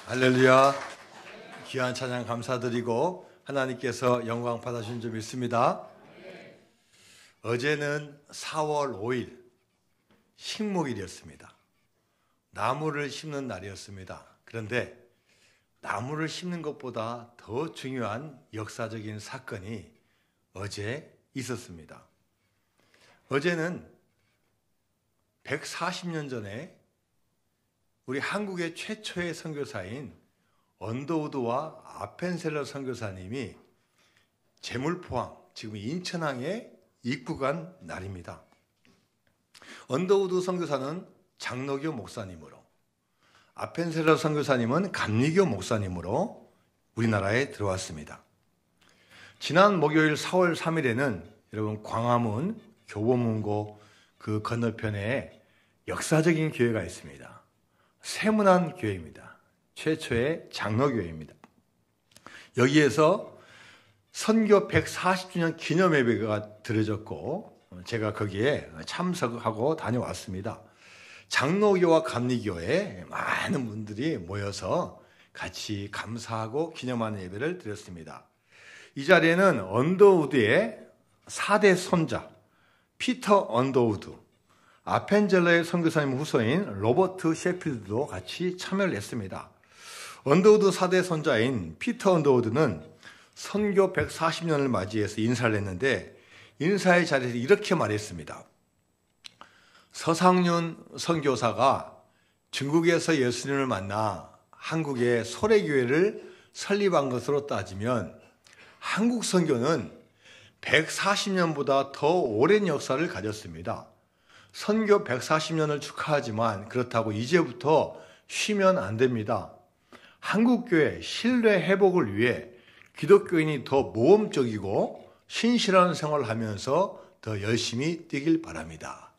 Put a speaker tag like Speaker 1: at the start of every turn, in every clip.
Speaker 1: 할렐루야. 귀한 찬양 감사드리고 하나님께서 영광 받아주신 줄 믿습니다. 어제는 4월 5일 식목일이었습니다. 나무를 심는 날이었습니다. 그런데 나무를 심는 것보다 더 중요한 역사적인 사건이 어제 있었습니다. 어제는 140년 전에 우리 한국의 최초의 선교사인 언더우드와 아펜셀러 선교사님이 제물포항, 지금 인천항에 입국한 날입니다. 언더우드 선교사는 장로교 목사님으로, 아펜셀러 선교사님은 감리교 목사님으로 우리나라에 들어왔습니다. 지난 목요일 4월 3일에는 여러분 광화문 교보문고 그 건너편에 역사적인 교회가 있습니다. 세문안 교회입니다. 최초의 장로교회입니다. 여기에서 선교 140주년 기념 예배가 드려졌고 제가 거기에 참석하고 다녀왔습니다. 장로교와 감리교에 많은 분들이 모여서 같이 감사하고 기념하는 예배를 드렸습니다. 이 자리에는 언더우드의 4대 손자 피터 언더우드, 아펜젤러의 선교사님 후손인 로버트 셰필드도 같이 참여를 했습니다. 언더우드 4대 손자인 피터 언더우드는 선교 140년을 맞이해서 인사를 했는데 인사의 자리에서 이렇게 말했습니다. 서상윤 선교사가 중국에서 예수님을 만나 한국의 소래교회를 설립한 것으로 따지면 한국 선교는 140년보다 더 오랜 역사를 가졌습니다. 선교 140년을 축하하지만 그렇다고 이제부터 쉬면 안 됩니다. 한국교회 신뢰 회복을 위해 기독교인이 더 모험적이고 신실한 생활을 하면서 더 열심히 뛰길 바랍니다.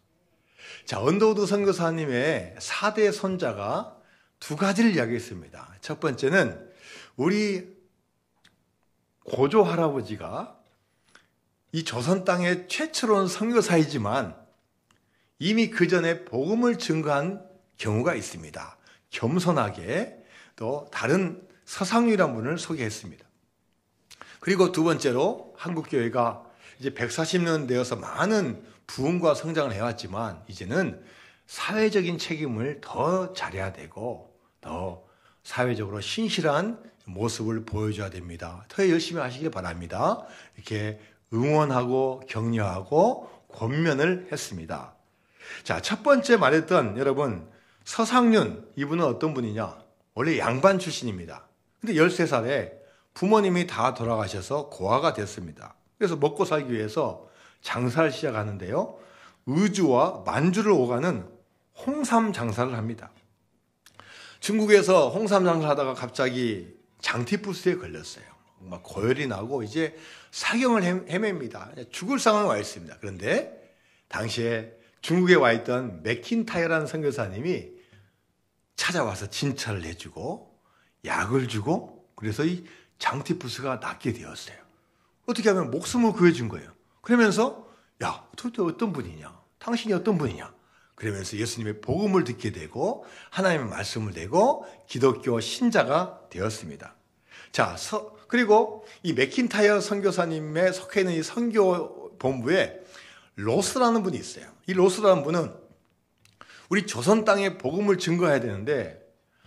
Speaker 1: 자, 언더우드 선교사님의 4대 손자가 두 가지를 이야기했습니다. 첫 번째는 우리 고조 할아버지가 이 조선 땅의 최초로는 선교사이지만 이미 그 전에 복음을 증거한 경우가 있습니다. 겸손하게 또 다른 서상유라는 분을 소개했습니다. 그리고 두 번째로 한국교회가 이제 140년 되어서 많은 부흥과 성장을 해왔지만 이제는 사회적인 책임을 더 잘해야 되고 더 사회적으로 신실한 모습을 보여줘야 됩니다. 더 열심히 하시길 바랍니다. 이렇게 응원하고 격려하고 권면을 했습니다. 자, 첫 번째 말했던 여러분 서상윤, 이분은 어떤 분이냐? 원래 양반 출신입니다. 근데 13살에 부모님이 다 돌아가셔서 고아가 됐습니다. 그래서 먹고 살기 위해서 장사를 시작하는데요. 의주와 만주를 오가는 홍삼 장사를 합니다. 중국에서 홍삼 장사를 하다가 갑자기 장티푸스에 걸렸어요. 막 고열이 나고 이제 사경을 헤맵니다. 죽을 상황에 와 있습니다. 그런데 당시에 중국에 와 있던 맥킨타이어라는 선교사님이 찾아와서 진찰을 해주고 약을 주고 그래서 이 장티푸스가 낫게 되었어요. 어떻게 하면 목숨을 구해준 거예요. 그러면서 야, 도대체 어떤 분이냐? 당신이 어떤 분이냐? 그러면서 예수님의 복음을 듣게 되고 하나님의 말씀을 내고 기독교 신자가 되었습니다. 자, 그리고 이 맥킨타이어 선교사님의 속해 있는 이 선교 본부에 로스라는 분이 있어요. 이 로스라는 분은 우리 조선 땅에 복음을 증거해야 되는데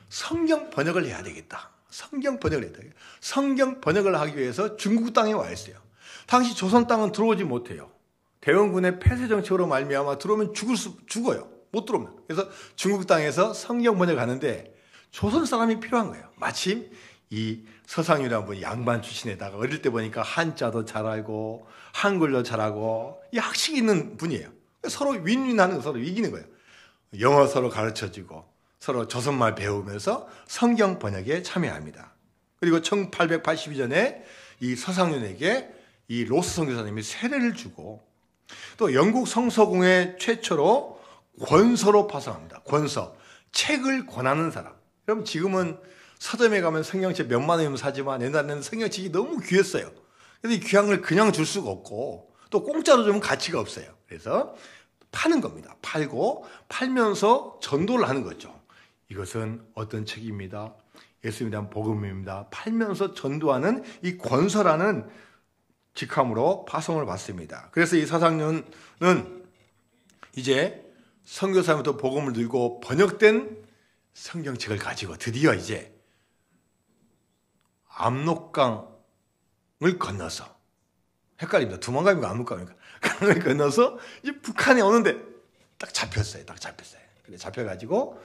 Speaker 1: 성경 번역을 해야 되겠다. 성경 번역을 하기 위해서 중국 땅에 와 있어요. 당시 조선 땅은 들어오지 못해요. 대원군의 폐쇄 정책으로 말미암아 들어오면 죽어요. 못 들어오면. 그래서 중국 땅에서 성경 번역을 하는데 조선 사람이 필요한 거예요. 마침 이 서상유라는 분이 양반 출신에다가 어릴 때 보니까 한자도 잘 알고 한글도 잘하고 이 학식이 있는 분이에요. 서로 윈윈하는 거, 서로 이기는 거예요. 영어 서로 가르쳐주고 서로 조선말 배우면서 성경 번역에 참여합니다. 그리고 1882년에 이 서상윤에게 이 로스 선교사님이 세례를 주고 또 영국 성서공회 최초로 권서로 파송합니다. 권서, 책을 권하는 사람. 여러분 지금은 서점에 가면 성경책 몇만 원이면 사지만 옛날에는 성경책이 너무 귀했어요. 그래서 이 귀한 걸 그냥 줄 수가 없고 또 공짜로 주면 가치가 없어요. 그래서 파는 겁니다. 팔고 팔면서 전도를 하는 거죠. 이것은 어떤 책입니다. 예수님에 대한 복음입니다. 팔면서 전도하는 이 권서라는 직함으로 파송을 받습니다. 그래서 이 서상윤은 이제 선교사부터 복음을 들고 번역된 성경책을 가지고 드디어 이제 압록강을 건너서, 헷갈립니다. 두만강입니까 압록강입니까? 강을 건너서 이제 북한에 오는데 딱 잡혔어요. 근데 잡혀가지고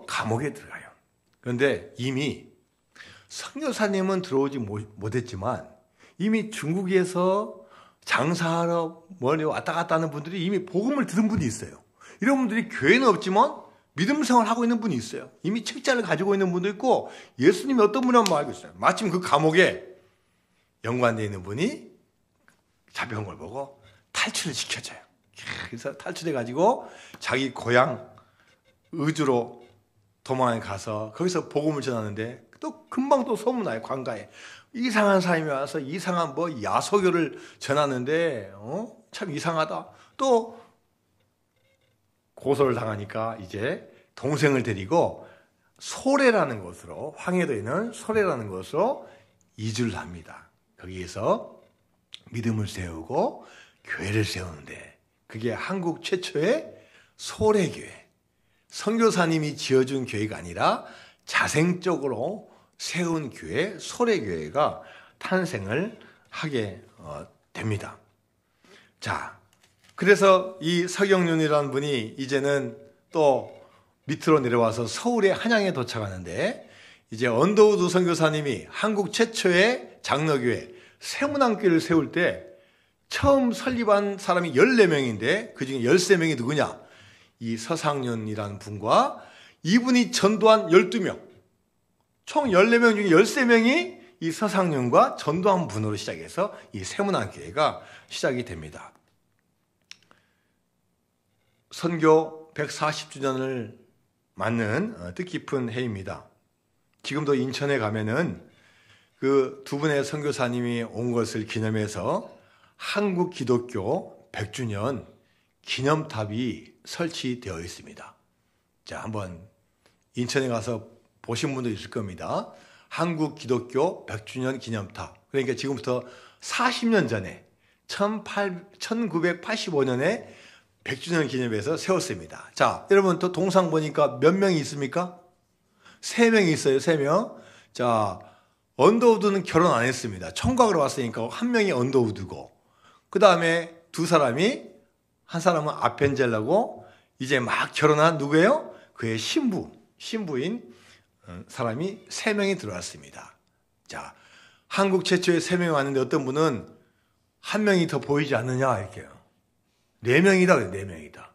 Speaker 1: 감옥에 들어가요. 그런데 이미 선교사님은 들어오지 못했지만 이미 중국에서 장사하러 멀리 왔다 갔다 하는 분들이 이미 복음을 들은 분이 있어요. 이런 분들이 교회는 없지만 믿음 생활을 하고 있는 분이 있어요. 이미 책자를 가지고 있는 분도 있고 예수님이 어떤 분이라고 알고 있어요. 마침 그 감옥에 연관되어 있는 분이 잡혀온 걸 보고 탈출을 시켜줘요. 그래서 탈출해가지고 자기 고향 의주로 도망에 가서 거기서 복음을 전하는데 또 금방 또 소문나요. 관가에 이상한 사람이 와서 이상한 뭐 야소교를 전하는데 참 이상하다. 또 고소를 당하니까 이제 동생을 데리고 소래라는 곳으로, 황해도에 있는 소래라는 곳으로 이주를 합니다. 거기에서 믿음을 세우고 교회를 세우는데 그게 한국 최초의 소래교회, 선교사님이 지어준 교회가 아니라 자생적으로 세운 교회, 소래교회가 탄생을 하게 됩니다. 자, 그래서 이 서경윤이라는 분이 이제는 또 밑으로 내려와서 서울의 한양에 도착하는데 이제 언더우드 선교사님이 한국 최초의 장로교회 세문안교회를 세울 때 처음 설립한 사람이 14명인데 그중에 13명이 누구냐? 이 서상윤이라는 분과 이분이 전도한 12명, 총 14명 중에 13명이 이 서상윤과 전도한 분으로 시작해서 이 세문안교회가 시작이 됩니다. 선교 140주년을 맞는 뜻깊은 해입니다. 지금도 인천에 가면은 그 두 분의 선교사님이 온 것을 기념해서 한국 기독교 100주년 기념탑이 설치되어 있습니다. 자, 한번 인천에 가서 보신 분도 있을 겁니다. 한국 기독교 100주년 기념탑. 그러니까 지금부터 40년 전에 1985년에 100주년 기념해서 세웠습니다. 자, 여러분 또 동상 보니까 몇 명이 있습니까? 3명이 있어요. 3명. 자, 언더우드는 결혼 안 했습니다. 청각으로 왔으니까 한 명이 언더우드고, 그 다음에 두 사람이, 한 사람은 아펜젤라고 이제 막 결혼한 누구예요? 그의 신부인 사람이 3명이 들어왔습니다. 자, 한국 최초의 3명이 왔는데 어떤 분은 한 명이 더 보이지 않느냐 이렇게요. 4명이다. 4명이다.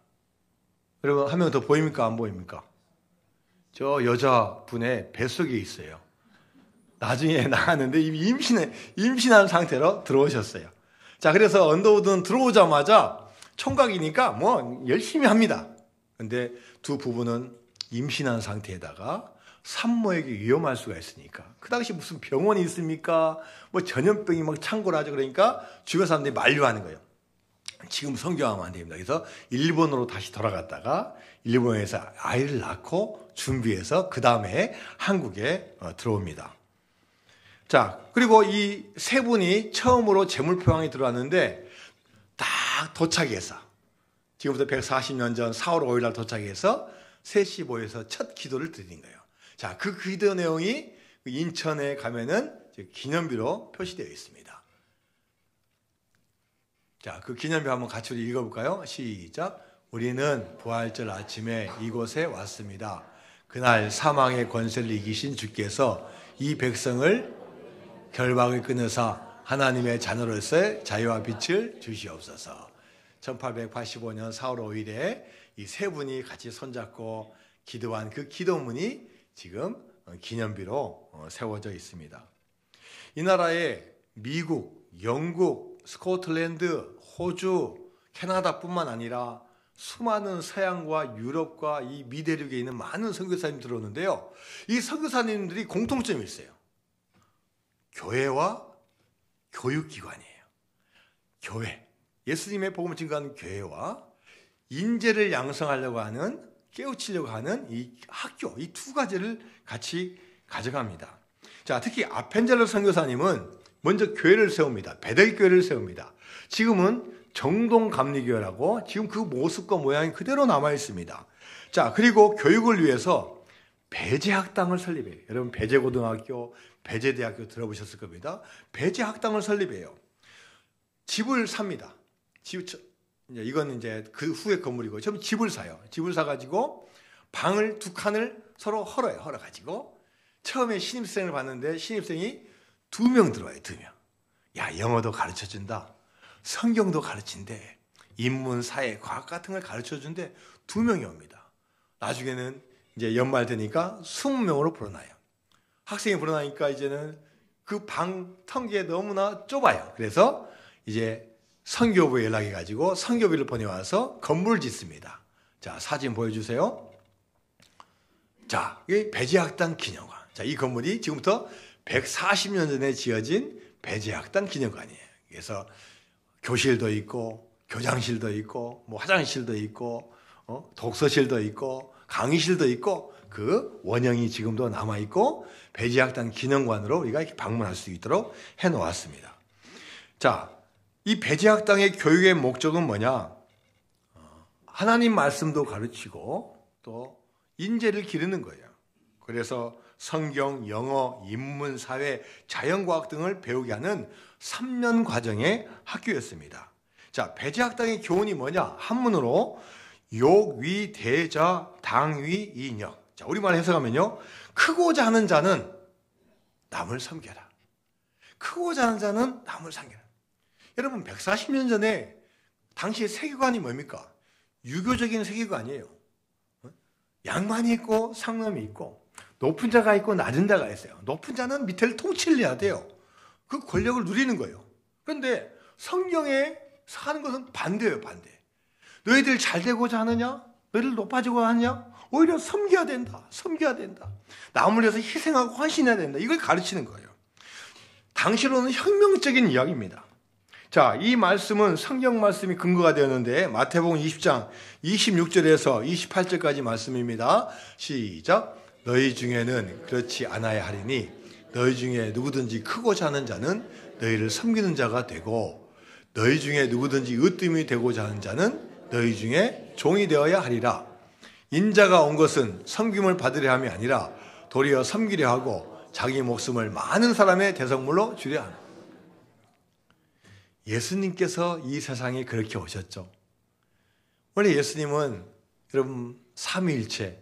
Speaker 1: 여러분 한 명 더 보입니까? 안 보입니까? 저 여자분의 뱃속에 있어요. 나중에 나왔는데 이미 임신한 상태로 들어오셨어요. 자, 그래서 언더우드는 들어오자마자 총각이니까 뭐 열심히 합니다. 근데 두 부부는 임신한 상태에다가 산모에게 위험할 수가 있으니까, 그 당시 무슨 병원이 있습니까? 뭐 전염병이 막 창궐하죠. 그러니까 주변 사람들이 만류하는 거예요. 지금 성교하면 안 됩니다. 그래서 일본으로 다시 돌아갔다가 일본에서 아이를 낳고 준비해서 그 다음에 한국에 들어옵니다. 자, 그리고 이 세 분이 처음으로 재물포항에 들어왔는데 딱 도착해서 지금부터 140년 전 4월 5일 날 도착해서 셋이 모여서 첫 기도를 드린 거예요. 자, 그 기도 내용이 인천에 가면은 기념비로 표시되어 있습니다. 자, 그 기념비 한번 같이 우리 읽어볼까요? 시작. 우리는 부활절 아침에 이곳에 왔습니다. 그날 사망의 권세를 이기신 주께서 이 백성을 결박을 끊으사 하나님의 자녀로서의 자유와 빛을 주시옵소서. 1885년 4월 5일에 이 세 분이 같이 손잡고 기도한 그 기도문이 지금 기념비로 세워져 있습니다. 이 나라에 미국, 영국, 스코틀랜드, 호주, 캐나다뿐만 아니라 수많은 서양과 유럽과 이 미대륙에 있는 많은 선교사님들이 들어오는데요. 이 선교사님들이 공통점이 있어요. 교회와 교육기관이에요. 교회, 예수님의 복음을 증거하는 교회와 인재를 양성하려고 하는, 깨우치려고 하는 이 학교, 이 두 가지를 같이 가져갑니다. 자, 특히 아펜젤러 선교사님은 먼저 교회를 세웁니다. 베델교회를 세웁니다. 지금은 정동감리교회라고 지금 그 모습과 모양이 그대로 남아 있습니다. 자, 그리고 교육을 위해서 배제학당을 설립해요. 여러분 배제고등학교, 배제대학교 들어보셨을 겁니다. 배제학당을 설립해요. 집을 삽니다. 이건 이제 그 후의 건물이고, 좀 집을 사요. 집을 사가지고 방을 2칸을 서로 헐어가지고 처음에 신입생을 봤는데 신입생이 2명 들어와요. 2명. 야, 영어도 가르쳐준다. 성경도 가르친대. 인문, 사회, 과학 같은 걸 가르쳐준대. 2명이 옵니다. 나중에는 이제 연말 되니까 20명으로 불어나요. 학생이 불어나니까 이제는 그 방 텅기에 너무나 좁아요. 그래서 이제 선교부에 연락해가지고 선교비를 보내와서 건물을 짓습니다. 자, 사진 보여주세요. 자, 이 배제학당 기념관. 자, 이 건물이 지금부터 140년 전에 지어진 배제학당 기념관이에요. 그래서 교실도 있고, 교장실도 있고, 뭐 화장실도 있고, 독서실도 있고, 강의실도 있고, 그 원형이 지금도 남아있고, 배제학당 기념관으로 우리가 이렇게 방문할 수 있도록 해놓았습니다. 자, 이 배제학당의 교육의 목적은 뭐냐? 하나님 말씀도 가르치고 또 인재를 기르는 거예요. 그래서 성경, 영어, 인문, 사회, 자연과학 등을 배우게 하는 3년 과정의 학교였습니다. 자, 배제학당의 교훈이 뭐냐? 한문으로 욕, 위, 대자, 당위, 인역. 자, 우리말 해석하면요. 크고자 하는 자는 남을 섬겨라. 크고자 하는 자는 남을 섬겨라. 여러분 140년 전에 당시의 세계관이 뭡니까? 유교적인 세계관이에요. 양반이 있고 상놈이 있고 높은 자가 있고 낮은 자가 있어요. 높은 자는 밑에를 통치를 해야 돼요. 그 권력을 누리는 거예요. 그런데 성경에 사는 것은 반대예요. 반대. 너희들 잘 되고자 하느냐? 너희들 높아지고자 하느냐? 오히려 섬겨야 된다. 섬겨야 된다. 남을 위해서 희생하고 헌신해야 된다. 이걸 가르치는 거예요. 당시로는 혁명적인 이야기입니다. 자, 이 말씀은 성경 말씀이 근거가 되었는데 마태복음 20장 26절에서 28절까지 말씀입니다. 시작. 너희 중에는 그렇지 않아야 하리니 너희 중에 누구든지 크고자 하는 자는 너희를 섬기는 자가 되고 너희 중에 누구든지 으뜸이 되고자 하는 자는 너희 중에 종이 되어야 하리라. 인자가 온 것은 섬김을 받으려 함이 아니라 도리어 섬기려 하고 자기 목숨을 많은 사람의 대성물로 주려 하는. 예수님께서 이 세상에 그렇게 오셨죠. 원래 예수님은 여러분 삼위일체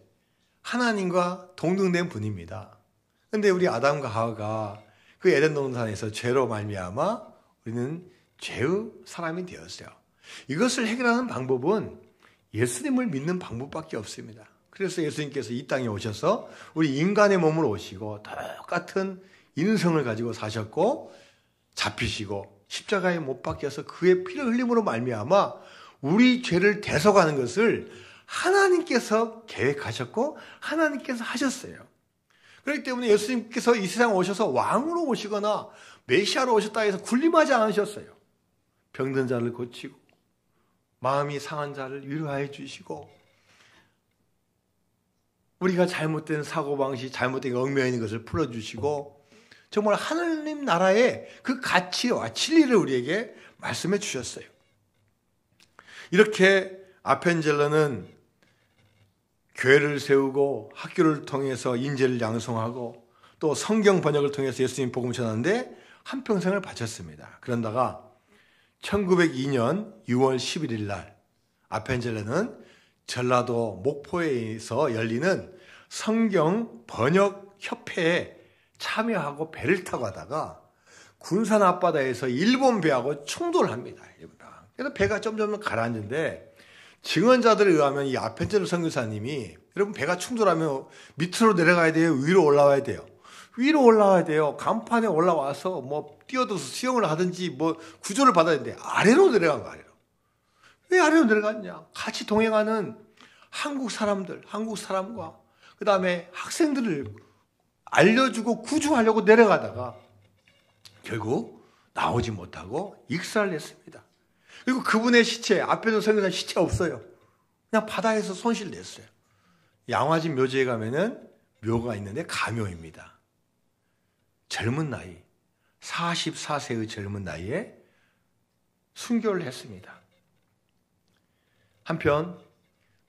Speaker 1: 하나님과 동등된 분입니다. 그런데 우리 아담과 하와가 그 에덴 동산에서 죄로 말미암아 우리는 죄의 사람이 되었어요. 이것을 해결하는 방법은 예수님을 믿는 방법밖에 없습니다. 그래서 예수님께서 이 땅에 오셔서 우리 인간의 몸으로 오시고 똑같은 인성을 가지고 사셨고 잡히시고 십자가에 못 박혀서 그의 피를 흘림으로 말미암아 우리 죄를 대속하는 것을 하나님께서 계획하셨고 하나님께서 하셨어요. 그렇기 때문에 예수님께서 이 세상에 오셔서 왕으로 오시거나 메시아로 오셨다 해서 군림하지 않으셨어요. 병든 자를 고치고 마음이 상한 자를 위로해 주시고 우리가 잘못된 사고방식, 잘못된 얽매여 있는 것을 풀어주시고 정말 하나님 나라의 그 가치와 진리를 우리에게 말씀해 주셨어요. 이렇게 아펜젤러는 교회를 세우고 학교를 통해서 인재를 양성하고 또 성경 번역을 통해서 예수님 복음을 전하는데 한평생을 바쳤습니다. 그런다가 1902년 6월 11일 날 아펜젤러는 전라도 목포에서 열리는 성경 번역 협회에 참여하고 배를 타고 가다가 군산 앞바다에서 일본 배하고 충돌을 합니다. 그래서 배가 점점 가라앉는데 증언자들에 의하면 이 아펜젤러 선교사님이 여러분 배가 충돌하면 밑으로 내려가야 돼요? 위로 올라와야 돼요? 위로 올라와야 돼요. 간판에 올라와서 뭐 뛰어들어서 수영을 하든지 뭐 구조를 받아야 되는데 아래로 내려간 거 아니에요. 왜 아래로 내려갔냐? 같이 동행하는 한국 사람과 그 다음에 학생들을 알려주고 구조하려고 내려가다가 결국 나오지 못하고 익사를 했습니다. 그리고 그분의 시체, 앞에서 선교사 시체 없어요. 그냥 바다에서 손실됐어요. 양화진 묘지에 가면은 묘가 있는데 가묘입니다. 젊은 나이, 44세의 젊은 나이에 순교를 했습니다. 한편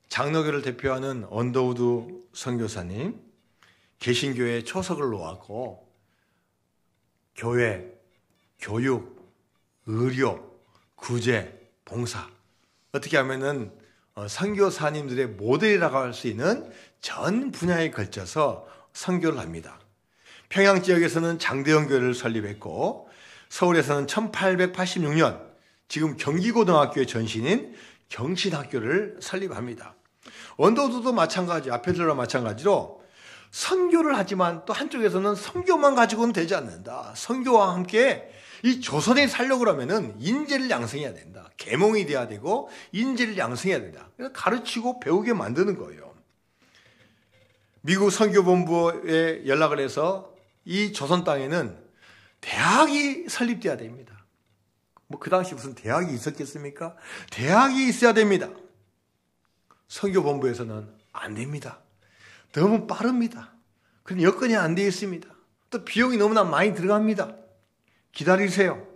Speaker 1: 장로교를 대표하는 언더우드 선교사님, 개신교에 초석을 놓았고 교회, 교육, 의료, 구제, 봉사, 어떻게 하면은 선교사님들의 모델이라고 할 수 있는 전 분야에 걸쳐서 선교를 합니다. 평양 지역에서는 장대영 교회를 설립했고 서울에서는 1886년 지금 경기고등학교의 전신인 경신학교를 설립합니다. 언더우드도 마찬가지, 아페들과 마찬가지로 선교를 하지만 또 한쪽에서는 선교만 가지고는 되지 않는다. 선교와 함께 이 조선에 살려고 하면은 인재를 양성해야 된다. 계몽이 돼야 되고 인재를 양성해야 된다. 그래서 가르치고 배우게 만드는 거예요. 미국 선교본부에 연락을 해서 이 조선 땅에는 대학이 설립돼야 됩니다. 뭐 그 당시 무슨 대학이 있었겠습니까? 대학이 있어야 됩니다. 선교본부에서는 안 됩니다. 너무 빠릅니다. 그럼 여건이 안 되어 있습니다. 또 비용이 너무나 많이 들어갑니다. 기다리세요.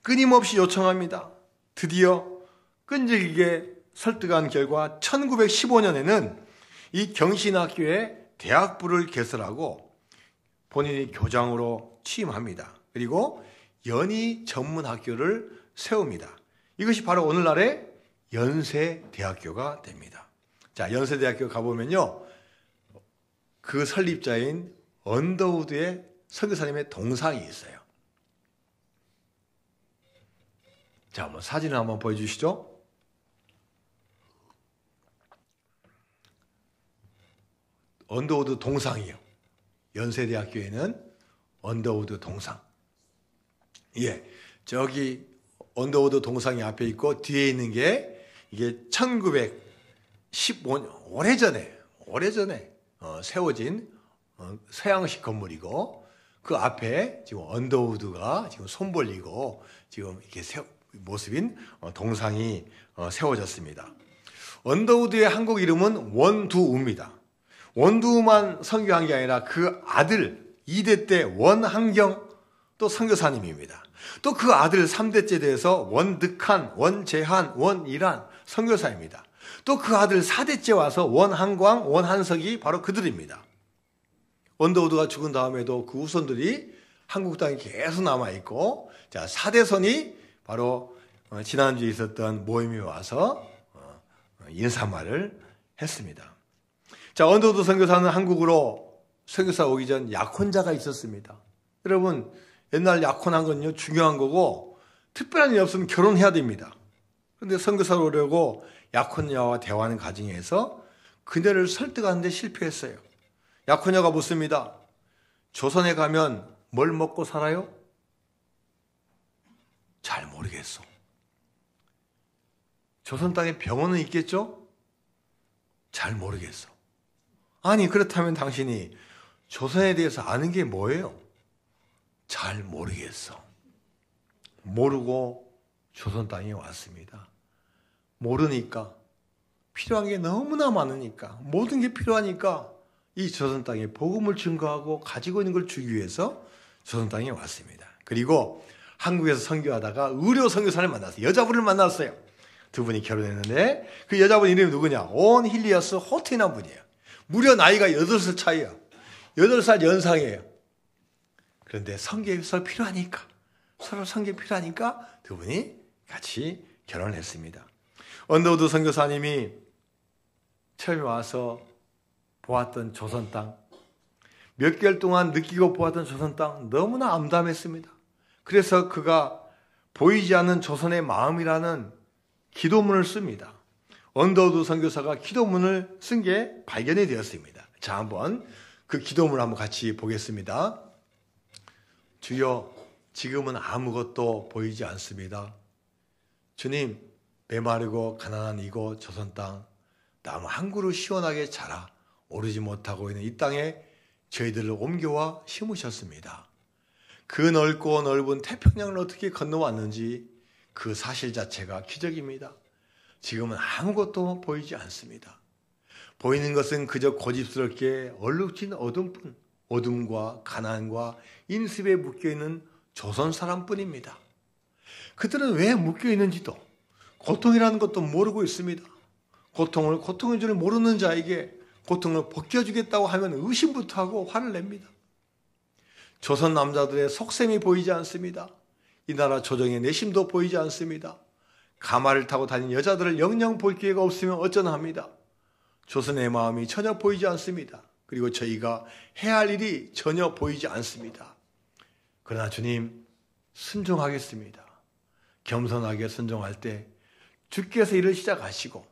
Speaker 1: 끊임없이 요청합니다. 드디어 끈질기게 설득한 결과 1915년에는 이 경신학교에 대학부를 개설하고 본인이 교장으로 취임합니다. 그리고 연희 전문학교를 세웁니다. 이것이 바로 오늘날의 연세대학교가 됩니다. 자, 연세대학교 가보면요, 그 설립자인 언더우드의 선교사님의 동상이 있어요. 자, 한번 사진을 한번 보여주시죠. 언더우드 동상이요. 연세대학교에는 언더우드 동상. 예, 저기 언더우드 동상이 앞에 있고 뒤에 있는 게 이게 1915년 오래전에 세워진 서양식 건물이고 그 앞에 지금 언더우드가 지금 손 벌리고 지금 이렇게 모습인 동상이 세워졌습니다. 언더우드의 한국 이름은 원두우입니다. 원두우만 선교한 게 아니라 그 아들 2대 때 원한경 또 선교사님입니다. 또 그 아들 3대째 돼서 원득한, 원재한, 원일한 선교사입니다. 또 그 아들 4대째 와서 원한광, 원한석이 바로 그들입니다. 언더우드가 죽은 다음에도 그 후손들이 한국 땅에 계속 남아있고, 자, 4대선이 바로 지난주에 있었던 모임에 와서 인사말을 했습니다. 자, 언더우드 선교사는 한국으로 선교사 오기 전 약혼자가 있었습니다. 여러분, 옛날 약혼한 건요, 중요한 거고, 특별한 일 없으면 결혼해야 됩니다. 그런데 선교사로 오려고 약혼녀와 대화하는 과정에서 그녀를 설득하는데 실패했어요. 약혼녀가 묻습니다. 조선에 가면 뭘 먹고 살아요? 잘 모르겠어. 조선 땅에 병원은 있겠죠? 잘 모르겠어. 아니, 그렇다면 당신이 조선에 대해서 아는 게 뭐예요? 잘 모르겠어. 모르고 조선 땅에 왔습니다. 모르니까, 필요한 게 너무나 많으니까, 모든 게 필요하니까 이 조선 땅에 복음을 증거하고 가지고 있는 걸 주기 위해서 조선 땅에 왔습니다. 그리고 한국에서 선교하다가 의료 선교사를 만났어요. 여자분을 만났어요. 두 분이 결혼했는데 그 여자분 이름이 누구냐? 온 힐리어스 호트이라는 분이에요. 무려 나이가 8살 차이야. 8살 연상이에요. 그런데 선교에서 필요하니까, 서로 선교 필요하니까 두 분이 같이 결혼을 했습니다. 언더우드 선교사님이 처음에 와서 보았던 조선 땅, 몇 개월 동안 느끼고 보았던 조선 땅 너무나 암담했습니다. 그래서 그가 보이지 않는 조선의 마음이라는 기도문을 씁니다. 언더우드 선교사가 기도문을 쓴 게 발견이 되었습니다. 자, 한번 그 기도문을 한번 같이 보겠습니다. 주여, 지금은 아무것도 보이지 않습니다. 주님, 메마르고 가난한 이곳 조선 땅, 나무 한 그루 시원하게 자라 오르지 못하고 있는 이 땅에 저희들을 옮겨와 심으셨습니다. 그 넓고 넓은 태평양을 어떻게 건너왔는지 그 사실 자체가 기적입니다. 지금은 아무것도 보이지 않습니다. 보이는 것은 그저 고집스럽게 얼룩진 어둠뿐, 어둠과 가난과 인습에 묶여있는 조선 사람뿐입니다. 그들은 왜 묶여있는지도 고통이라는 것도 모르고 있습니다. 고통인 줄 모르는 자에게 고통을 벗겨주겠다고 하면 의심부터 하고 화를 냅니다. 조선 남자들의 속셈이 보이지 않습니다. 이 나라 조정의 내심도 보이지 않습니다. 가마를 타고 다니는 여자들을 영영 볼 기회가 없으면 어쩌나 합니다. 조선의 마음이 전혀 보이지 않습니다. 그리고 저희가 해야 할 일이 전혀 보이지 않습니다. 그러나 주님, 순종하겠습니다. 겸손하게 순종할 때 주께서 일을 시작하시고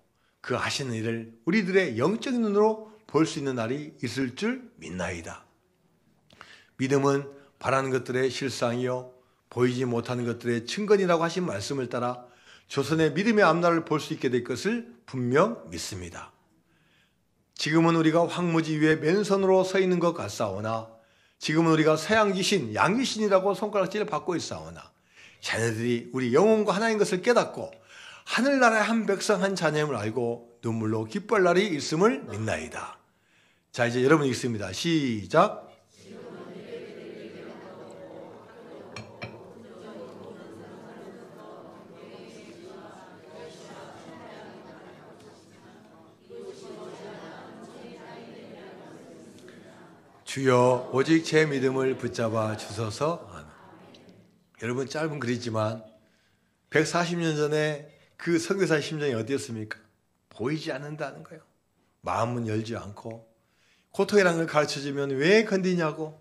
Speaker 1: 그 하시는 일을 우리들의 영적인 눈으로 볼 수 있는 날이 있을 줄 믿나이다. 믿음은 바라는 것들의 실상이요 보이지 못하는 것들의 증거이라고 하신 말씀을 따라 조선의 믿음의 앞날을 볼 수 있게 될 것을 분명 믿습니다. 지금은 우리가 황무지 위에 맨손으로 서 있는 것 같사오나 지금은 우리가 서양귀신, 양귀신이라고 손가락질을 받고 있사오나 자녀들이 우리 영혼과 하나인 것을 깨닫고 하늘나라의 한 백성 한 자녀임을 알고 눈물로 기뻐할 날이 있음을 믿나이다. 자, 이제 여러분 읽습니다. 시작. 주여 오직 제 믿음을 붙잡아 주소서. 아멘. 여러분 짧은 글이지만 140년 전에 그 선교사의 심정이 어디였습니까? 보이지 않는다는 거예요. 마음은 열지 않고 고통이라는 걸 가르쳐주면 왜 건디냐고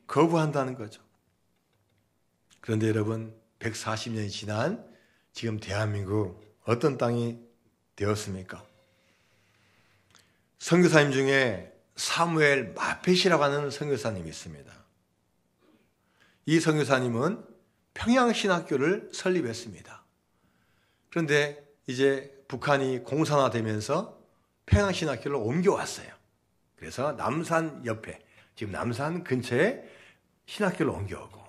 Speaker 1: 거부한다는 거죠. 그런데 여러분 140년이 지난 지금 대한민국 어떤 땅이 되었습니까? 선교사님 중에 사무엘 마펫이라고 하는 선교사님이 있습니다. 이 선교사님은 평양신학교를 설립했습니다. 그런데 이제 북한이 공산화되면서 평양신학교를 옮겨왔어요. 그래서 남산 옆에, 지금 남산 근처에 신학교를 옮겨오고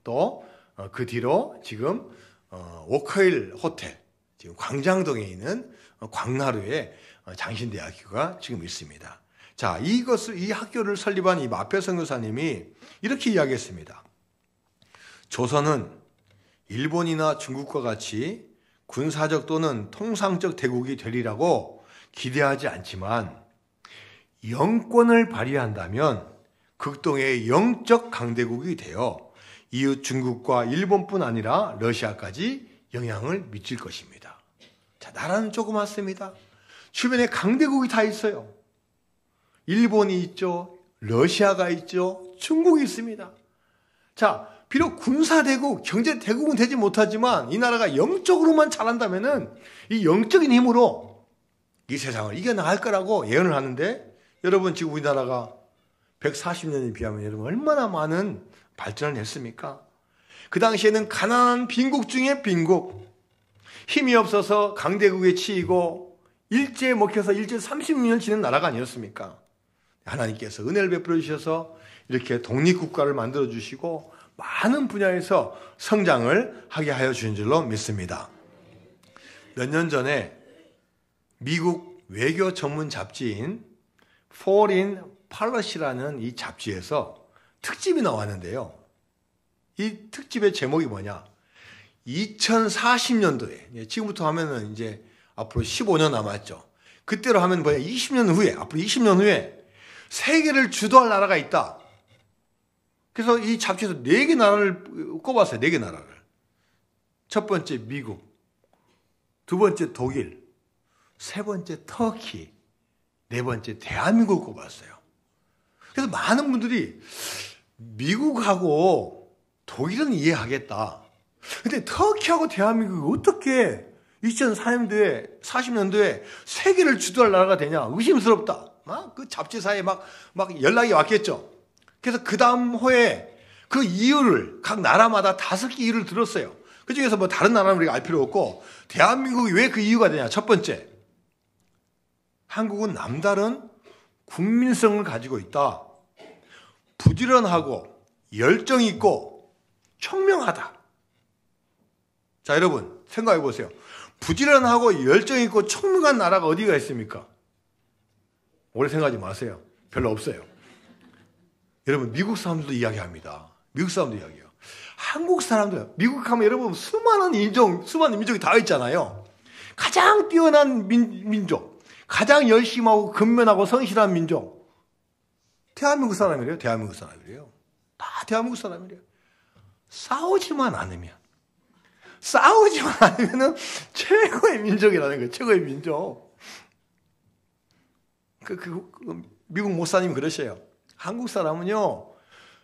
Speaker 1: 또 그 뒤로 지금 오커힐 호텔, 지금 광장동에 있는 광나루에 장신대학교가 지금 있습니다. 자, 이 학교를 설립한 이 마펫 선교사님이 이렇게 이야기했습니다. 조선은 일본이나 중국과 같이 군사적 또는 통상적 대국이 되리라고 기대하지 않지만 영권을 발휘한다면 극동의 영적 강대국이 되어 이웃 중국과 일본뿐 아니라 러시아까지 영향을 미칠 것입니다. 자, 나라는 조그맣습니다. 주변에 강대국이 다 있어요. 일본이 있죠. 러시아가 있죠. 중국이 있습니다. 자, 비록 군사대국, 경제대국은 되지 못하지만 이 나라가 영적으로만 잘한다면은 이 영적인 힘으로 이 세상을 이겨나갈 거라고 예언을 하는데 여러분 지금 우리나라가 140년에 비하면 여러분 얼마나 많은 발전을 했습니까? 그 당시에는 가난한 빈국 중에 빈국, 힘이 없어서 강대국에 치이고 일제에 먹혀서 일제 30년 지낸 나라가 아니었습니까? 하나님께서 은혜를 베풀어 주셔서 이렇게 독립국가를 만들어 주시고 많은 분야에서 성장을 하게 하여 주신 줄로 믿습니다. 몇 년 전에 미국 외교 전문 잡지인 Foreign Policy라는 이 잡지에서 특집이 나왔는데요. 이 특집의 제목이 뭐냐? 2040년도에, 지금부터 하면은 이제 앞으로 15년 남았죠. 그때로 하면 뭐야? 20년 후에, 앞으로 20년 후에 세계를 주도할 나라가 있다. 그래서 이 잡지에서 4개 나라를 꼽았어요. 4개 나라를. 첫 번째 미국, 두 번째 독일, 세 번째 터키, 네 번째 대한민국을 꼽았어요. 그래서 많은 분들이 미국하고 독일은 이해하겠다. 근데 터키하고 대한민국이 어떻게 2040년도에 40년도에 세계를 주도할 나라가 되냐? 의심스럽다. 막 그 잡지사에 막 연락이 왔겠죠. 그래서 그 다음 호에 그 이유를 각 나라마다 5개 이유를 들었어요. 그 중에서 뭐 다른 나라는 우리가 알 필요 없고 대한민국이 왜 그 이유가 되냐? 첫 번째, 한국은 남다른 국민성을 가지고 있다. 부지런하고 열정 있고 청명하다. 자, 여러분 생각해 보세요. 부지런하고 열정 있고 청명한 나라가 어디가 있습니까? 오래 생각하지 마세요. 별로 없어요. 여러분, 미국 사람들도 이야기합니다. 미국 사람도 이야기해요. 한국 사람들, 미국 가면 여러분 수많은 민족이 다 있잖아요. 가장 뛰어난 민족, 가장 열심하고 근면하고 성실한 민족. 대한민국 사람이래요. 대한민국 사람이래요. 다 대한민국 사람이래요. 싸우지만 않으면 최고의 민족이라는 거예요. 최고의 민족. 미국 목사님 그러셔요. 한국 사람은요,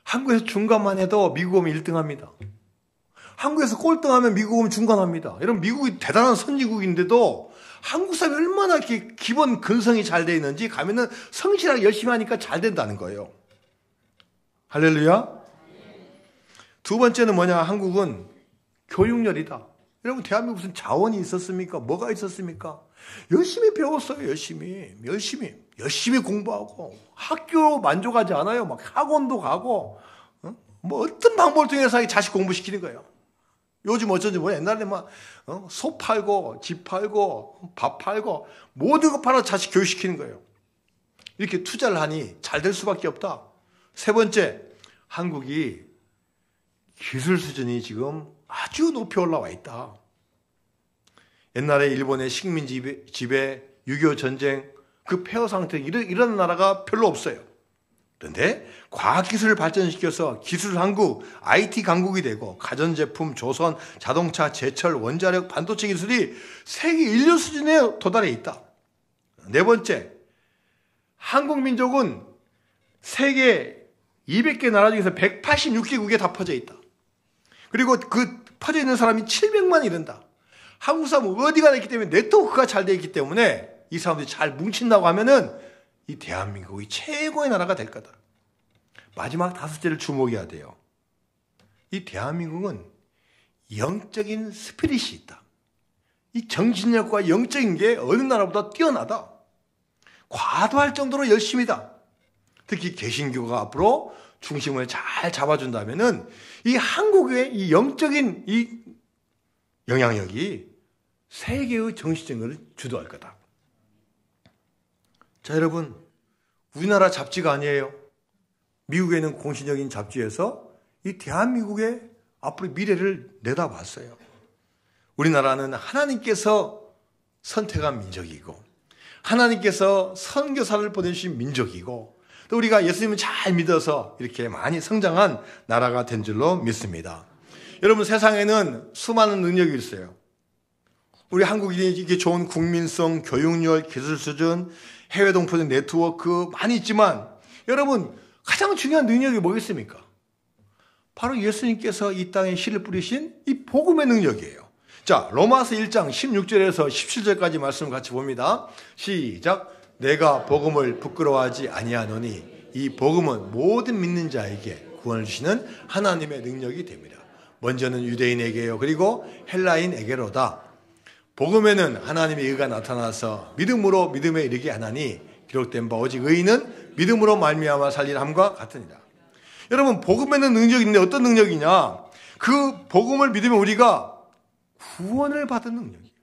Speaker 1: 한국에서 중간만 해도 미국 오면 1등합니다. 한국에서 꼴등하면 미국 오면 중간합니다. 여러분, 미국이 대단한 선진국인데도 한국 사람이 얼마나 이렇게 기본 근성이 잘 돼 있는지 가면은 성실하게 열심히 하니까 잘 된다는 거예요. 할렐루야. 두 번째는 뭐냐? 한국은 교육열이다. 여러분, 대한민국 무슨 자원이 있었습니까? 뭐가 있었습니까? 열심히 배웠어요. 열심히 공부하고 학교 만족하지 않아요. 막 학원도 가고 뭐 어떤 방법을 통해서 자식 공부시키는 거예요. 요즘 어쩐지 뭐 옛날에 막 소 팔고 집 팔고 밥 팔고 모든 거 팔아 자식 교육시키는 거예요. 이렇게 투자를 하니 잘 될 수밖에 없다. 세 번째, 한국이 기술 수준이 지금 아주 높이 올라와 있다. 옛날에 일본의 식민 지배 6.25 전쟁 그 폐허 상태 이런 나라가 별로 없어요. 그런데 과학기술을 발전시켜서 기술 한국, IT 강국이 되고 가전제품, 조선, 자동차, 제철, 원자력, 반도체 기술이 세계 인류 수준에 도달해 있다. 네 번째, 한국 민족은 세계 200개 나라 중에서 186개국에 다 퍼져 있다. 그리고 그 퍼져 있는 사람이 700만이 이른다. 한국 사람은 어디가 있기 때문에 네트워크가 잘 되어 있기 때문에 이 사람들이 잘 뭉친다고 하면은 이 대한민국이 최고의 나라가 될 거다. 마지막 다섯째를 주목해야 돼요. 이 대한민국은 영적인 스피릿이 있다. 이 정신력과 영적인 게 어느 나라보다 뛰어나다. 과도할 정도로 열심이다. 특히 개신교가 앞으로 중심을 잘 잡아준다면은 이 한국의 이 영적인 이 영향력이 세계의 정신적을 주도할 거다. 자, 여러분, 우리나라 잡지가 아니에요. 미국에 있는 공신력인 잡지에서 이 대한민국의 앞으로 미래를 내다봤어요. 우리나라는 하나님께서 선택한 민족이고 하나님께서 선교사를 보내주신 민족이고 또 우리가 예수님을 잘 믿어서 이렇게 많이 성장한 나라가 된 줄로 믿습니다. 여러분, 세상에는 수많은 능력이 있어요. 우리 한국인이 이게 좋은 국민성, 교육열, 기술 수준, 해외 동포들 네트워크 많이 있지만 여러분, 가장 중요한 능력이 뭐겠습니까? 바로 예수님께서 이 땅에 씨를 뿌리신 이 복음의 능력이에요. 자, 로마서 1장 16절에서 17절까지 말씀을 같이 봅니다. 시작. 내가 복음을 부끄러워하지 아니하노니 이 복음은 모든 믿는 자에게 구원을 주시는 하나님의 능력이 됩니다. 먼저는 유대인에게요, 그리고 헬라인에게로다. 복음에는 하나님의 의가 나타나서 믿음으로 믿음에 이르게 하나니 기록된 바 오직 의인은 믿음으로 말미암아 살리함과 같으니라. 여러분, 복음에는 능력이 있는데 어떤 능력이냐? 그 복음을 믿으면 우리가 구원을 받은 능력이에요.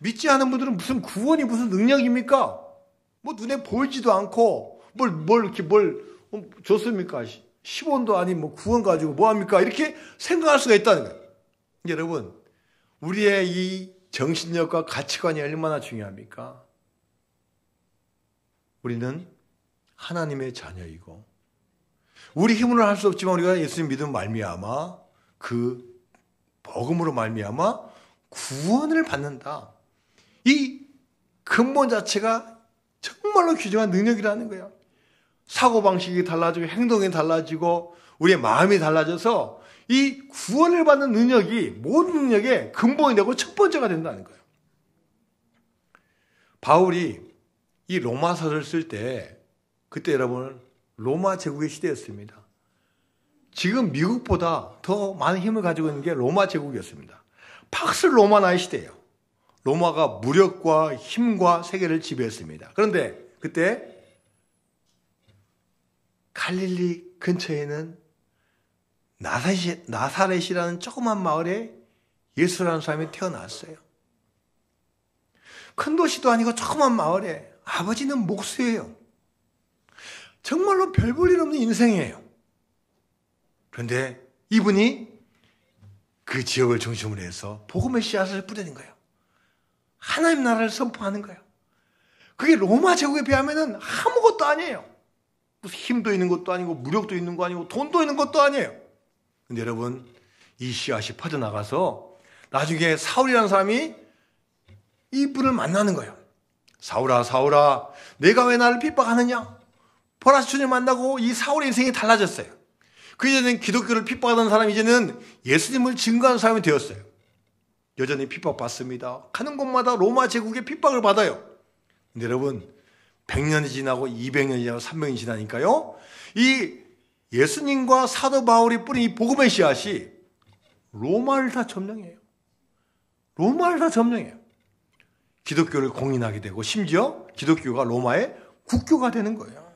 Speaker 1: 믿지 않은 분들은 무슨 구원이 무슨 능력입니까? 뭐 눈에 보이지도 않고 뭘 줬습니까? 10원도 아닌 뭐 구원 가지고 뭐 합니까? 이렇게 생각할 수가 있다는 거예요. 여러분, 우리의 이 정신력과 가치관이 얼마나 중요합니까? 우리는 하나님의 자녀이고 우리 힘으로 할 수 없지만 우리가 예수님 믿음 말미암아 그 복음으로 말미암아 구원을 받는다. 이 근본 자체가 정말로 귀중한 능력이라는 거예요. 사고방식이 달라지고 행동이 달라지고 우리의 마음이 달라져서 이 구원을 받는 능력이 모든 능력의 근본이 되고 첫 번째가 된다는 거예요. 바울이 이 로마서를 쓸 때 그때 여러분 로마 제국의 시대였습니다. 지금 미국보다 더 많은 힘을 가지고 있는 게 로마 제국이었습니다. 팍스 로마 나의 시대예요. 로마가 무력과 힘과 세계를 지배했습니다. 그런데 그때 갈릴리 근처에는 나사렛이라는 조그만 마을에 예수라는 사람이 태어났어요. 큰 도시도 아니고 조그만 마을에 아버지는 목수예요. 정말로 별 볼 일 없는 인생이에요. 그런데 이분이 그 지역을 중심으로 해서 복음의 씨앗을 뿌리는 거예요. 하나님 나라를 선포하는 거예요. 그게 로마 제국에 비하면 아무것도 아니에요. 무슨 힘도 있는 것도 아니고 무력도 있는 거 아니고 돈도 있는 것도 아니에요. 근데 여러분, 이 씨앗이 퍼져나가서 나중에 사울이라는 사람이 이분을 만나는 거예요. 사울아, 사울아, 내가 왜 나를 핍박하느냐? 보라, 주님 만나고 이 사울의 인생이 달라졌어요. 그 이전엔 기독교를 핍박하던 사람이 이제는 예수님을 증거하는 사람이 되었어요. 여전히 핍박받습니다. 가는 곳마다 로마 제국의 핍박을 받아요. 근데 여러분, 100년이 지나고 200년이 지나고 300년이 지나니까요, 이 예수님과 사도 바울이 뿌린 이 복음의 씨앗이 로마를 다 점령해요. 로마를 다 점령해요. 기독교를 공인하게 되고 심지어 기독교가 로마의 국교가 되는 거예요.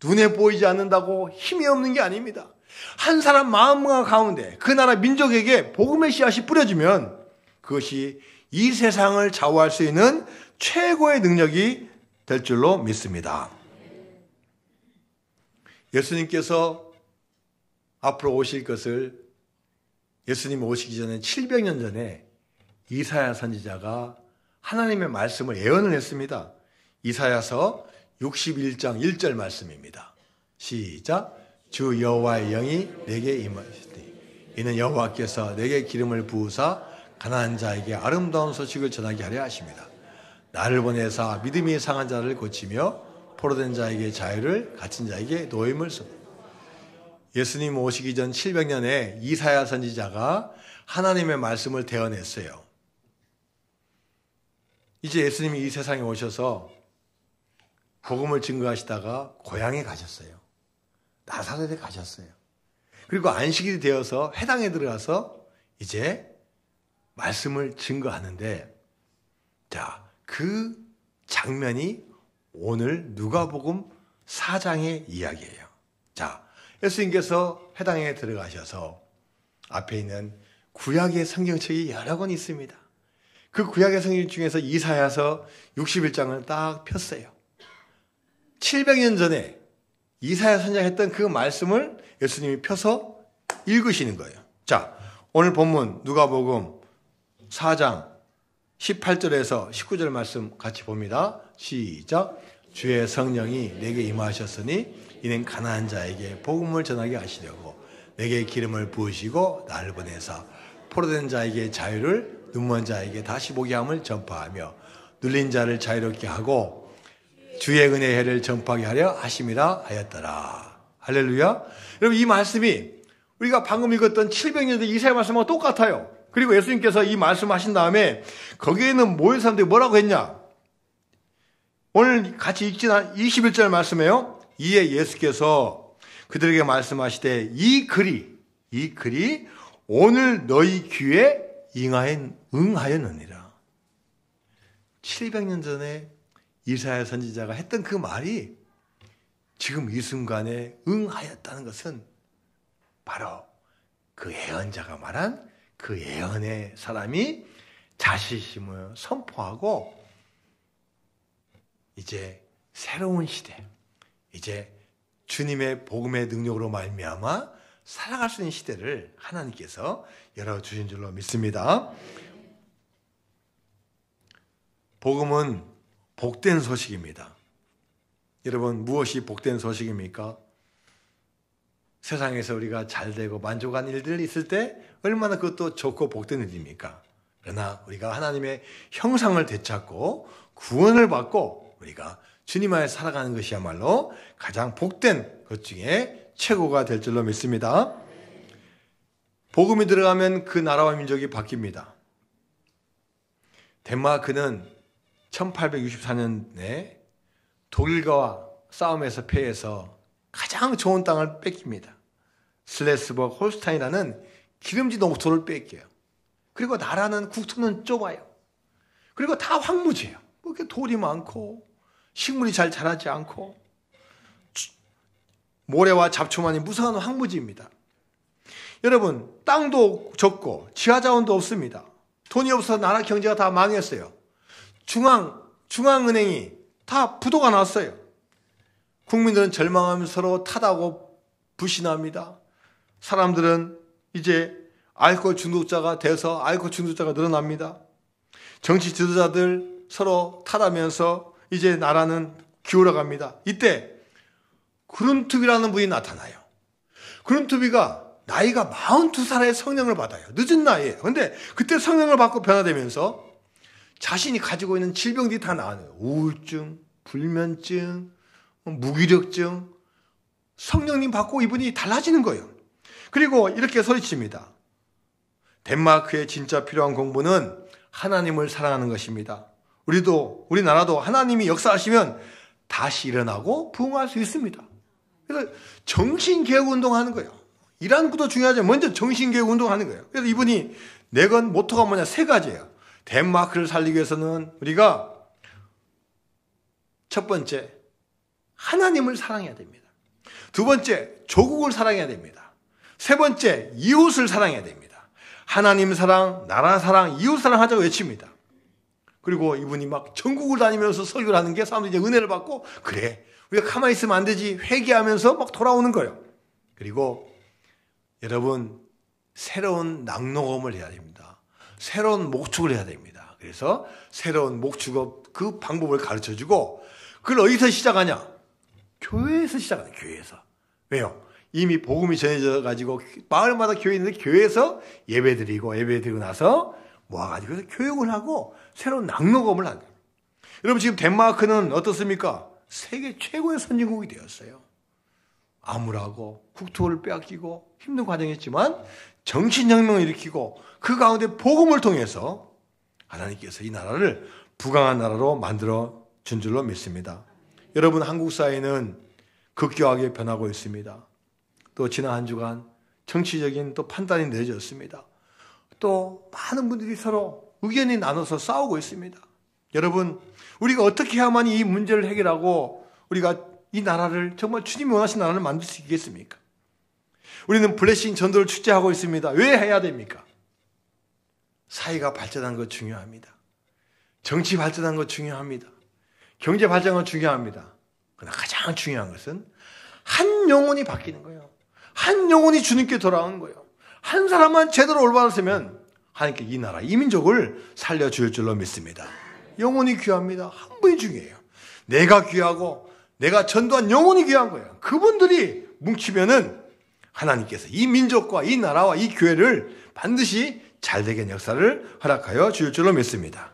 Speaker 1: 눈에 보이지 않는다고 힘이 없는 게 아닙니다. 한 사람 마음과 가운데 그 나라 민족에게 복음의 씨앗이 뿌려지면 그것이 이 세상을 좌우할 수 있는 최고의 능력이 될 줄로 믿습니다. 예수님께서 앞으로 오실 것을 예수님 오시기 전에 700년 전에 이사야 선지자가 하나님의 말씀을 예언을 했습니다. 이사야서 61장 1절 말씀입니다. 시작. 주 여호와의 영이 내게 임하시니 이는 여호와께서 내게 기름을 부으사 가난한 자에게 아름다운 소식을 전하게 하려 하십니다. 나를 보내사 믿음이 상한 자를 고치며 포로된 자에게 자유를, 갇힌 자에게 노임을 씁니다. 예수님 오시기 전 700년에 이사야 선지자가 하나님의 말씀을 대언했어요. 이제 예수님이 이 세상에 오셔서 복음을 증거하시다가 고향에 가셨어요. 나사렛에 가셨어요. 그리고 안식일이 되어서 회당에 들어가서 이제 말씀을 증거하는데, 자, 그 장면이 오늘 누가복음 4장의 이야기예요. 자, 예수님께서 회당에 들어가셔서 앞에 있는 구약의 성경책이 여러 권 있습니다. 그 구약의 성경 중에서 이사야서 61장을 딱 폈어요. 700년 전에 이사야 선지자했던 그 말씀을 예수님이 펴서 읽으시는 거예요. 자, 오늘 본문 누가복음 4장 18절에서 19절 말씀 같이 봅니다. 시작. 주의 성령이 내게 임하셨으니 이는 가난한 자에게 복음을 전하게 하시려고 내게 기름을 부으시고 나를 보내사 포로된 자에게 자유를, 눈먼 자에게 다시 보게 함을 전파하며 눌린 자를 자유롭게 하고 주의 은혜의 해를 전파하게 하려 하심이라 하였더라. 할렐루야. 여러분, 이 말씀이 우리가 방금 읽었던 700년 전 이사야 말씀하고 똑같아요. 그리고 예수님께서 이 말씀하신 다음에 거기에 있는 모인 사람들이 뭐라고 했냐? 오늘 같이 읽지는 21절 말씀이에요. 이에 예수께서 그들에게 말씀하시되 이 글이 오늘 너희 귀에 응하였느니라. 700년 전에 이사야 선지자가 했던 그 말이 지금 이 순간에 응하였다는 것은 바로 그 예언자가 말한 그 예언의 사람이 자신심을 선포하고 이제 새로운 시대, 이제 주님의 복음의 능력으로 말미암아 살아갈 수 있는 시대를 하나님께서 열어주신 줄로 믿습니다. 복음은 복된 소식입니다. 여러분, 무엇이 복된 소식입니까? 세상에서 우리가 잘되고 만족한 일들이 있을 때 얼마나 그것도 좋고 복된 일입니까? 그러나 우리가 하나님의 형상을 되찾고 구원을 받고 우리가 주님 안에 살아가는 것이야말로 가장 복된 것 중에 최고가 될 줄로 믿습니다. 복음이 들어가면 그 나라와 민족이 바뀝니다. 덴마크는 1864년에 독일과 싸움에서 패해서 가장 좋은 땅을 뺏깁니다. 슬레스버그 홀스타인이라는 기름진 옥토를 뺏겨요. 그리고 나라는 국토는 좁아요. 그리고 다 황무지예요. 뭐 이렇게 돌이 많고 식물이 잘 자라지 않고 모래와 잡초만이 무성한 황무지입니다. 여러분, 땅도 적고 지하자원도 없습니다. 돈이 없어서 나라 경제가 다 망했어요. 중앙은행이 다 부도가 났어요. 국민들은 절망하면서 서로 탓하고 불신합니다. 사람들은 이제 알코올 중독자가 돼서 알코올 중독자가 늘어납니다. 정치 지도자들 서로 탓하면서 이제 나라는 기울어갑니다. 이때 그룬투비라는 분이 나타나요. 그룬투비가 나이가 42살의 성령을 받아요. 늦은 나이에. 그런데 그때 성령을 받고 변화되면서 자신이 가지고 있는 질병들이 다 나와요. 우울증, 불면증, 무기력증. 성령님 받고 이분이 달라지는 거예요. 그리고 이렇게 소리칩니다. 덴마크에 진짜 필요한 공부는 하나님을 사랑하는 것입니다. 우리나라도 하나님이 역사하시면 다시 일어나고 부흥할 수 있습니다. 그래서 정신개혁 운동하는 거예요. 일하는 것도 중요하지만 먼저 정신개혁 운동하는 거예요. 그래서 이분이 내건 모토가 뭐냐? 3가지예요. 덴마크를 살리기 위해서는 우리가 첫 번째, 하나님을 사랑해야 됩니다. 두 번째, 조국을 사랑해야 됩니다. 세 번째, 이웃을 사랑해야 됩니다. 하나님 사랑, 나라 사랑, 이웃 사랑하자고 외칩니다. 그리고 이분이 막 전국을 다니면서 설교를 하는 게 사람들이 이제 은혜를 받고, 그래, 우리가 가만히 있으면 안 되지, 회개하면서 막 돌아오는 거예요. 그리고 여러분, 새로운 낙농업을 해야 됩니다. 새로운 목축을 해야 됩니다. 그래서 새로운 목축업 그 방법을 가르쳐주고, 그걸 어디서 시작하냐? 교회에서 시작하냐, 교회에서. 왜요? 이미 복음이 전해져 가지고 마을마다 교회 있는데 교회에서 예배드리고 나서 모아가지고 교육을 하고 새로운 낙농업을 한다. 여러분, 지금 덴마크는 어떻습니까? 세계 최고의 선진국이 되었어요. 암울하고 국토를 빼앗기고 힘든 과정이었지만 정신혁명을 일으키고 그 가운데 복음을 통해서 하나님께서 이 나라를 부강한 나라로 만들어 준 줄로 믿습니다. 여러분, 한국 사회는 급격하게 변하고 있습니다. 또 지난 한 주간 정치적인 또 판단이 내려졌습니다. 또 많은 분들이 서로 의견이 나눠서 싸우고 있습니다. 여러분, 우리가 어떻게 해야만 이 문제를 해결하고 우리가 이 나라를 정말 주님이 원하시는 나라를 만들 수 있겠습니까? 우리는 블레싱 전도를 축제하고 있습니다. 왜 해야 됩니까? 사회가 발전한 것 중요합니다. 정치 발전한 것 중요합니다. 경제 발전한 것 중요합니다. 그러나 가장 중요한 것은 한 영혼이 바뀌는 거예요. 한 영혼이 주님께 돌아오는 거예요. 한 사람만 제대로 올바로 쓰면 하나님께 이 나라, 이 민족을 살려줄 줄로 믿습니다. 영혼이 귀합니다. 한 분이 중요해요. 내가 귀하고 내가 전도한 영혼이 귀한 거예요. 그분들이 뭉치면은 하나님께서 이 민족과 이 나라와 이 교회를 반드시 잘되게 역사를 허락하여 줄 줄로 믿습니다.